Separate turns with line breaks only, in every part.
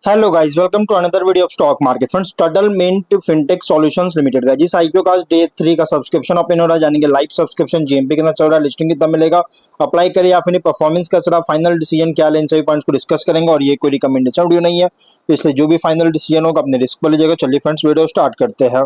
Hello guys, welcome to another video of stock market friends. टडल mint fintech solutions limited का जिस IPO का आज डे 3 का सब्सक्रिप्शन ओपन हो रहा है, जानेंगे लाइव सब्सक्रिप्शन जीएमपी कितना चल रहा है, लिस्टिंग कितना मिलेगा, अप्लाई करिए या फिर परफॉर्मेंस कैसा रहा, फाइनल डिसीजन क्या लें, इन सभी पॉइंट्स को डिस्कस करेंगे। और ये कोई रिकमेंडेशन वीडियो नहीं है, इसलिए जो भी फाइनल डिसीजन होगा अपने रिस्क पर लीजिएगा। चलिए फ्रेंड्स, वीडियो स्टार्ट करते हैं।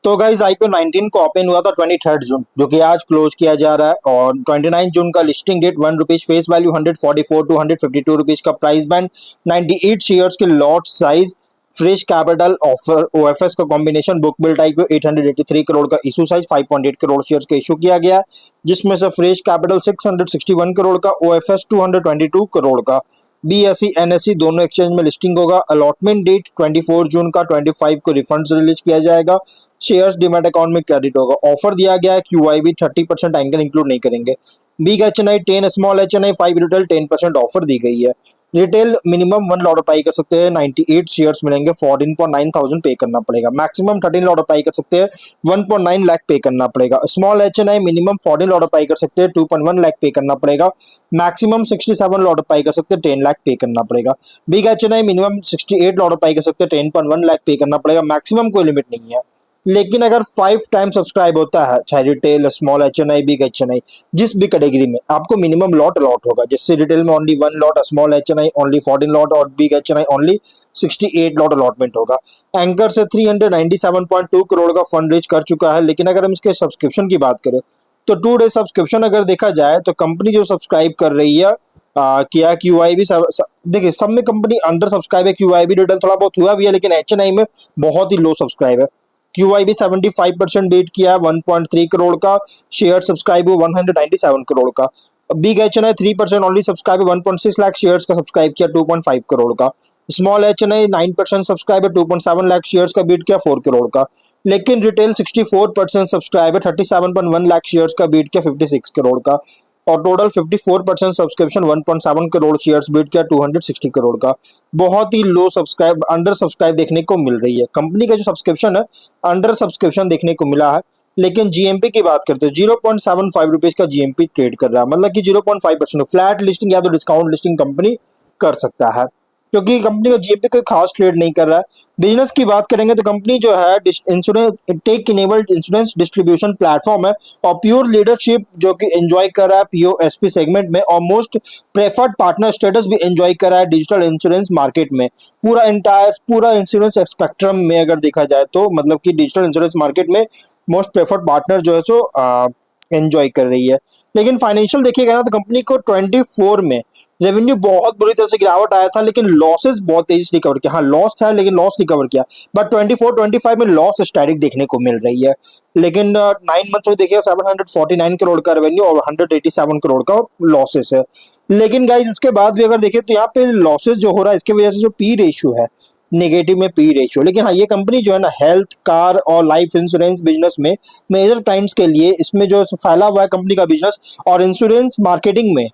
तो गाइज आईपीओ 19 को ओपन हुआ था 23 जून, जो कि आज क्लोज किया जा रहा है। और 29 जून का listing date, ₹1 face value, 144 to 152 rupees का प्राइस बैंड, 98 शेयर्स के lot size, fresh capital offer OFS का combination, book build IPO 883 crore का इशू साइज, 5.8 करोड़ शेयर्स का इशू किया गया है, जिसमें से फ्रेश कैपिटल 661 करोड़ का, ओएफएस 222 करोड़ का। बीएसई एनएसई दोनों एक्सचेंज में लिस्टिंग होगा। अलॉटमेंट डेट 24 जून का, 25 को रिफंड्स रिलीज किया जाएगा। शेयर्स डीमैट अकाउंट में क्रेडिट होगा। ऑफर दिया गया है क्यूआईबी 30% एंकर इंक्लूड नहीं करेंगे। Big HNI 10 small HNI 5 retail 10% offer दी गई है। रिटेल मिनिमम 1 लॉट अप्लाई कर सकते हैं, 98 शेयर्स मिलेंगे, 14.9 पे करना पड़ेगा। मैक्सिमम 13 लॉट अप्लाई कर सकते हैं, 1.9 लाख पे करना पड़ेगा। Small HNI minimum 14 lot apply कर सकते हैं, 2.1 लाख पे करना पड़ेगा। मैक्सिमम 67 लॉट अप्लाई कर सकते हैं, 10 लाख पे करना पड़ेगा। Big HNI minimum 68 lot apply कर सकते हैं, 10.1 लाख पे करना पड़ेगा। मैक्सिमम कोई लिमिट नहीं है, लेकिन अगर 5 टाइम सब्सक्राइब होता है, चाहे retail small HNI big HNI, जिस भी कैटेगरी में, आपको मिनिमम लॉट अलॉट होगा। जैसे रिटेल में only 1 lot, small HNI only 14 lot और big HNI only 68 lot allotment होगा। एंकर से 397.2 करोड़ का फंड रेज कर चुका है। लेकिन अगर हम इसके सब्सक्रिप्शन की बात करें तो 2 डे सब्सक्रिप्शन अगर देखा जाए तो कंपनी जो सब्सक्राइब कर रही है क्या क्यूआईबी देखिए, सब में कंपनी अंडर सब्सक्राइब है। क्यूआईबी रिटर्न थोड़ा बहुत हुआ भी है, लेकिन एचएनआई में बहुत ही लो सब्सक्राइब है। क्यूआईबी 75% बीट किया है, 1.3 करोड़ का। शेयर सब्सक्राइब हुआ 197 करोड़ का। बिग एचएनआई 3% ओनली सब्सक्राइब है, 1.6 लाख शेयर्स का सब्सक्राइब किया, 2.5 करोड़ का। स्मॉल एचएनआई 9% सब्सक्राइब है, 2.7 लाख शेयर्स का बीट किया, 4 करोड़ का। लेकिन रिटेल 64% सब्सक्राइब है, 37.1 लाख शेयर्स का बीट किया, 56 करोड़ का। और total 54% subscription, 1.7 crore shares bid किया, 260 करोड़ का। बहुत ही लो सब्सक्राइब, अंडर सब्सक्राइब देखने को मिल रही है। कंपनी का जो सब्सक्रिप्शन है, अंडर सब्सक्रिप्शन देखने को मिला है। लेकिन जीएमपी की बात करते हो, 0.75 रुपीज का जीएमपी ट्रेड कर रहा है, मतलब कि 0.5% फ्लैट लिस्टिंग या तो डिस्काउंट लिस्टिंग कंपनी कर सकता है, क्योंकि कंपनी का जीएमपी कोई खास ट्रेड नहीं कर रहा है। बिजनेस की बात करेंगे तो कंपनी जो है insurance tech enabled insurance distribution platform है, और प्योर लीडरशिप जो कि एंजॉय कर रहा है पीओएसपी सेगमेंट में, और मोस्ट प्रेफर्ड पार्टनर स्टेटस भी एंजॉय कर रहा है डिजिटल इंश्योरेंस मार्केट में। पूरा इंश्योरेंस स्पेक्ट्रम में अगर देखा जाए तो, मतलब कि डिजिटल इंश्योरेंस मार्केट में मोस्ट प्रेफर्ड पार्टनर जो है सो एंजॉय कर रही है। लेकिन फाइनेंशियल देखिएगा ना, तो कंपनी को 24 में रेवेन्यू बहुत बुरी तरह से गिरावट आया था, लेकिन लॉसेस बहुत तेजी से रिकवर किया। हाँ, लॉस था लेकिन लॉस रिकवर किया, बट 24-25 में लॉस स्टैटिक देखने को मिल रही है। लेकिन 9 मंथ में देखिए 749 करोड़ का रेवेन्यू और 187 करोड़ का लॉसेस है। लेकिन गाइज उसके बाद भी अगर देखिए तो यहाँ पे लॉसेस जो हो रहा है, इसके वजह से जो पी रेशियो है, नेगेटिव में पी रेशियो। लेकिन हाँ, ये कंपनी जो है ना, हेल्थ, कार और लाइफ इंश्योरेंस बिजनेस में मेजर क्लाइंट्स के लिए इसमें जो फैला हुआ है कंपनी का बिजनेस, और इंश्योरेंस मार्केटिंग में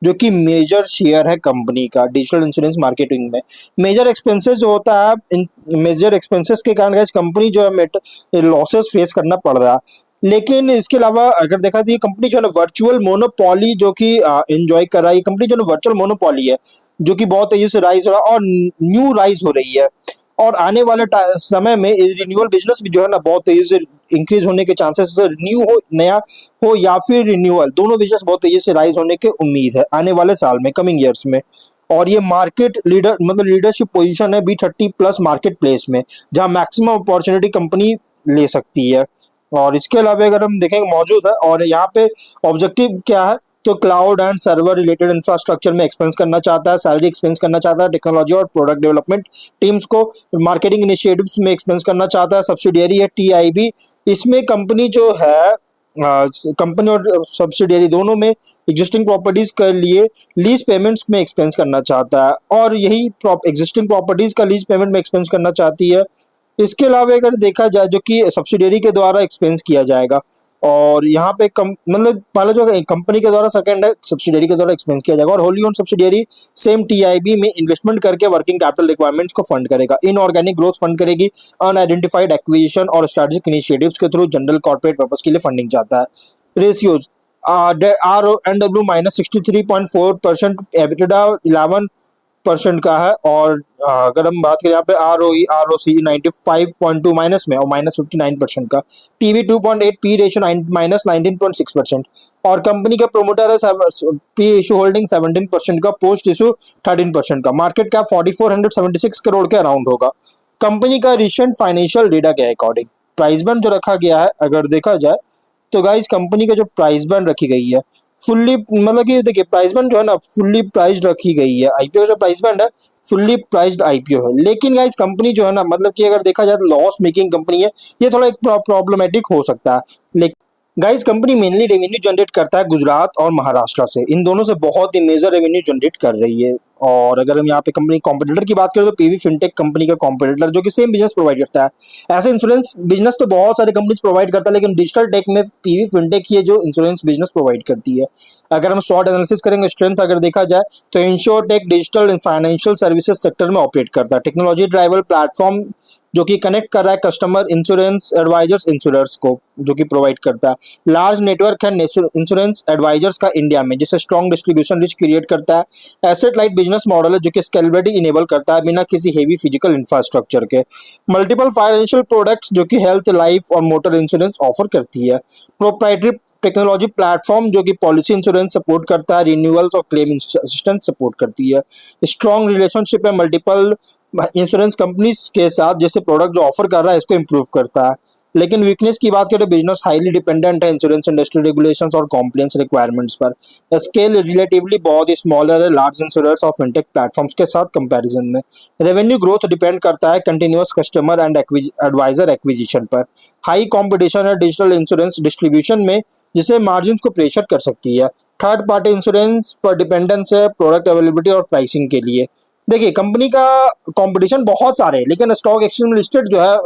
जो कि मेजर शेयर है कंपनी का डिजिटल इंश्योरेंस मार्केटिंग में। मेजर एक्सपेंसेस जो होता है, मेजर एक्सपेंसेस के कारण कंपनी जो है लॉसेस फेस करना पड़ रहा है। लेकिन इसके अलावा अगर देखा तो ये कंपनी जो है ना, वर्चुअल मोनोपोली जो कि एंजॉय कर रहा है। ये कंपनी जो है वर्चुअल मोनोपोली है, जो कि बहुत तेजी से राइज हो रहा है और न्यू राइज हो रही है। और आने वाले समय में रिन्यूअल बिजनेस भी जो है ना, बहुत तेजी से इंक्रीज होने के चांसेस, न्यू हो, नया हो या फिर रिन्यूअल, दोनों बिजनेस बहुत तेजी से राइज होने की उम्मीद है आने वाले साल में, कमिंग ईयर्स में। और ये मार्केट लीडर, मतलब लीडरशिप पोजीशन है B30 प्लस मार्केट प्लेस में, जहां मैक्सिमम अपॉर्चुनिटी कंपनी ले सकती है। और इसके अलावा अगर हम देखेंगे मौजूद है, और यहाँ पे ऑब्जेक्टिव क्या है, तो cloud and server related infrastructure में एक्सपेंस करना चाहता है, सैलरी एक्सपेंस करना चाहता है, टेक्नोलॉजी और प्रोडक्ट डेवलपमेंट टीम्स को मार्केटिंग इनिशिएटिव्स में एक्सपेंस करना चाहता है। सब्सिडियरी है टीआईबी, इसमें कंपनी जो है कंपनी और सब्सिडियरी दोनों में एग्जिस्टिंग प्रॉपर्टीज के लिए लीज पेमेंट्स में एक्सपेंस करना चाहता है, और यही एग्जिस्टिंग प्रॉपर्टीज का लीज पेमेंट में एक्सपेंस करना चाहती है। इसके अलावा अगर देखा जाए जो कि सब्सिडियरी के द्वारा एक्सपेंस किया जाएगा, और यहाँ पे मतलब पहला जो कंपनी के द्वारा, सेकंड है सब्सिडियरी के द्वारा एक्सपेंस किया जाएगा। और wholly own subsidiary same TIB में इन्वेस्टमेंट करके वर्किंग कैपिटल रिक्वायरमेंट्स को फंड करेगा, इनऑर्गेनिक ग्रोथ फंड करेगी, अनआइडेंटिफाइड एक्विजिशन और स्ट्रेटेजिक इनिशिएटिव्स के थ्रू जनरल कॉर्पोरेट पर्पस के लिए फंडिंग चाहता है। Ratios, R N W -63.4%, EBITDA percent का है। और अगर हम बात करें यहाँ पे ROE ROC 95.2 माइनस में और -59% का। PB 2.8, P ratio -19.6%। और कंपनी का प्रोमोटर है पी इशू होल्डिंग 17% का, पोस्ट इशू 13% का। मार्केट कैप 4476 करोड़ के अराउंड होगा। कंपनी का रिसेंट फाइनेंशियल डेटा के अकॉर्डिंग प्राइस बैंड जो रखा गया है, अगर देखा जाए तो गाइस कंपनी का जो प्राइस बैंड रखी गई है फुल्ली, मतलब कि देखिए प्राइस बैंड जो है ना फुल्ली प्राइस्ड रखी गई है। आईपीओ का जो प्राइस बैंड है फुल्ली प्राइस्ड आईपीओ है। लेकिन गाइस कंपनी जो है ना, मतलब कि अगर देखा जाए तो लॉस मेकिंग कंपनी है, ये थोड़ा एक प्रॉब्लमेटिक हो सकता है। लेकिन guys company mainly revenue generate करता है गुजरात और महाराष्ट्र से, इन दोनों से बहुत ही मेजर रेवेन्यू जनरेट कर रही है। और अगर हम यहाँ पे कंपनी कॉम्पिटिटर की बात करें तो पीवी फिनटेक कंपनी का कॉम्पिटिटर जो कि सेम बिजनेस प्रोवाइड करता है। ऐसे इंश्योरेंस बिजनेस तो बहुत सारे कंपनीज प्रोवाइड करता है, लेकिन डिजिटल टेक में पीवी फिनटेक ही है जो इंश्योरेंस बिजनेस प्रोवाइड करती है। अगर हम शॉर्ट एनालिसिस करेंगे स्ट्रेंथ अगर देखा जाए तो insurtech digital and financial services sector में ऑपरेट करता है। टेक्नोलॉजी ड्राइवर प्लेटफॉर्म जो कि कनेक्ट कर रहा है कस्टमर इंश्योरेंस एडवाइजर्स इंश्योरर्स को, जो कि प्रोवाइड करता है। लार्ज नेटवर्क है इंश्योरेंस एडवाइजर्स का इंडिया में, जिससे स्ट्रॉन्ग डिस्ट्रीब्यूशन रिच क्रिएट करता है। एसेट लाइट बिजनेस मॉडल है जो कि स्केलेबिलिटी इनेबल करता है बिना किसी हेवी फिजिकल इंफ्रास्ट्रक्चर के। मल्टीपल फाइनेंशियल प्रोडक्ट्स जो कि हेल्थ, लाइफ और मोटर इंश्योरेंस ऑफर करती है। प्रोप्राइटरी टेक्नोलॉजी प्लेटफॉर्म जो कि पॉलिसी इंश्योरेंस सपोर्ट करता है, रिन्यूअल्स और क्लेम असिस्टेंस सपोर्ट करती है। स्ट्रॉन्ग रिलेशनशिप है मल्टीपल इंश्योरेंस कंपनीज के साथ, जैसे प्रोडक्ट जो ऑफर कर रहा है इसको इंप्रूव करता है। लेकिन वीकनेस की बात करें, बिजनेस हाईली डिपेंडेंट है इंश्योरेंस इंडस्ट्री रेगुलेशंस और कॉम्प्लायंस रिक्वायरमेंट्स पर। स्केल रिलेटिवली बहुत ही स्मॉलर है लार्ज इंश्योरेंस और फिनटेक प्लेटफॉर्म्स के साथ कंपैरिजन में। रेवेन्यू ग्रोथ डिपेंड करता है continuous customer and advisor acquisition पर। हाई कॉम्पिटिशन है डिजिटल इंश्योरेंस डिस्ट्रीब्यूशन में, जिससे मार्जिन को प्रेशर कर सकती है। थर्ड पार्टी इंश्योरेंस पर डिपेंडेंस है प्रोडक्ट अवेलेबिलिटी और प्राइसिंग के लिए। देखिए कंपनी का कंपटीशन बहुत सारे हैं, लेकिन स्टॉक एक्सचेंज में लिस्टेड जो है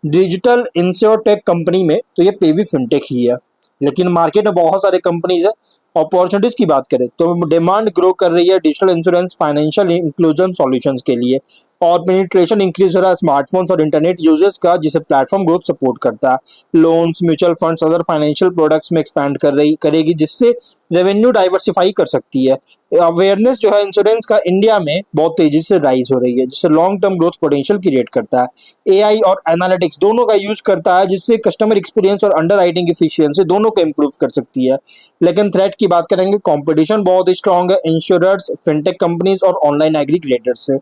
डिजिटल इंश्योरटेक कंपनी में, तो ये पीवी फिनटेक ही है। लेकिन मार्केट में बहुत सारे कंपनीज है। अपॉर्चुनिटीज की बात करें तो डिमांड ग्रो कर रही है digital insurance financial inclusion solutions के लिए, और पेनिट्रेशन इंक्रीज हो रहा है स्मार्टफोन्स और इंटरनेट यूजर्स का, जिसे प्लेटफॉर्म ग्रोथ सपोर्ट करता है। Loans, mutual funds, other financial products में एक्सपैंड करेगी, जिससे रेवेन्यू डाइवर्सिफाई कर सकती है। अवेयरनेस जो है इंश्योरेंस का इंडिया में बहुत तेजी से राइज हो रही है, जिससे long term growth potential create करता है। एआई और एनालिटिक्स दोनों का यूज करता है, जिससे कस्टमर एक्सपीरियंस और अंडर राइटिंग इफिशियंसी दोनों को इंप्रूव कर सकती है। लेकिन थ्रेट की बात करेंगे, कंपटीशन बहुत ही स्ट्रांग है इंश्योरर्स, फिनटेक कंपनीज और ऑनलाइन एग्रीगेटर्स से।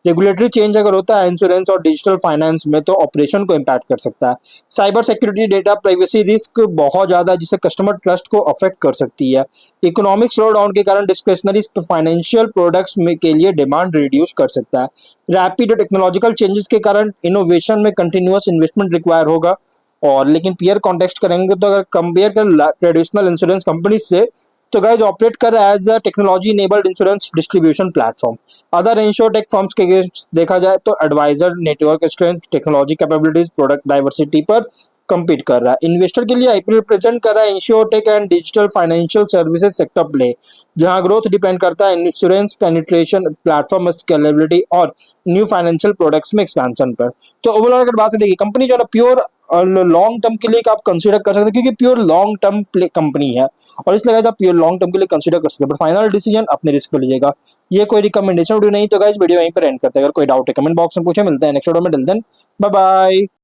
रेगुलेटरी चेंज अगर होता है इंश्योरेंस और डिजिटल फाइनेंस में, तो ऑपरेशन को इम्पैक्ट कर सकता है। Cyber security, data privacy risk बहुत ज्यादा है, जिससे कस्टमर ट्रस्ट को अफेक्ट कर सकती है। इकोनॉमिक स्लो डाउन के कारण डिस्क्रिशनरी फाइनेंशियल प्रोडक्ट्स में के लिए डिमांड रिड्यूस कर सकता है। रैपिड टेक्नोलॉजिकल चेंजेस के कारण इनोवेशन में कंटिन्यूअस इन्वेस्टमेंट रिक्वायर होगा। और लेकिन पीयर कॉन्टेक्स्ट करेंगे तो अगर कंपेयर कर ट्रेडिशनल इंश्योरेंस कंपनी से, तो गाइज ऑपरेट कर रहा है as a technology enabled insurance distribution platform. Other insurtech firms के देखा जाए तो advisor, network strength, technology capabilities, product diversity पर compete कर रहा है। इन्वेस्टर के लिए आईपीओ रिप्रेजेंट कर रहा है insurtech and digital financial services sector play, जहां ग्रोथ डिपेंड करता है इंश्योरेंस पेनिट्रेशन, प्लेटफॉर्म स्केलेबिलिटी और न्यू फाइनेंशियल प्रोडक्ट्स में एक्सपेंशन पर। तो ओवरऑल अगर बात देखिए कंपनी जो है प्योर लॉन्ग टर्म के लिए आप कंसीडर कर सकते हैं, क्योंकि प्योर लॉन्ग टर्म कंपनी है, और इसलिए आप प्योर लॉन्ग टर्म के लिए कंसीडर कर सकते हैं, बट फाइनल डिसीजन अपने रिस्क पे लीजिएगा। ये कोई रिकमेंडेशन वीडियो नहीं, तो गाइस वीडियो यहीं पर एंड करते हैं। अगर कोई डाउट है कमेंट बॉक्स में पूछे। मिलते हैं नेक्स्ट वीडियो में, टिल देन बाय बाय।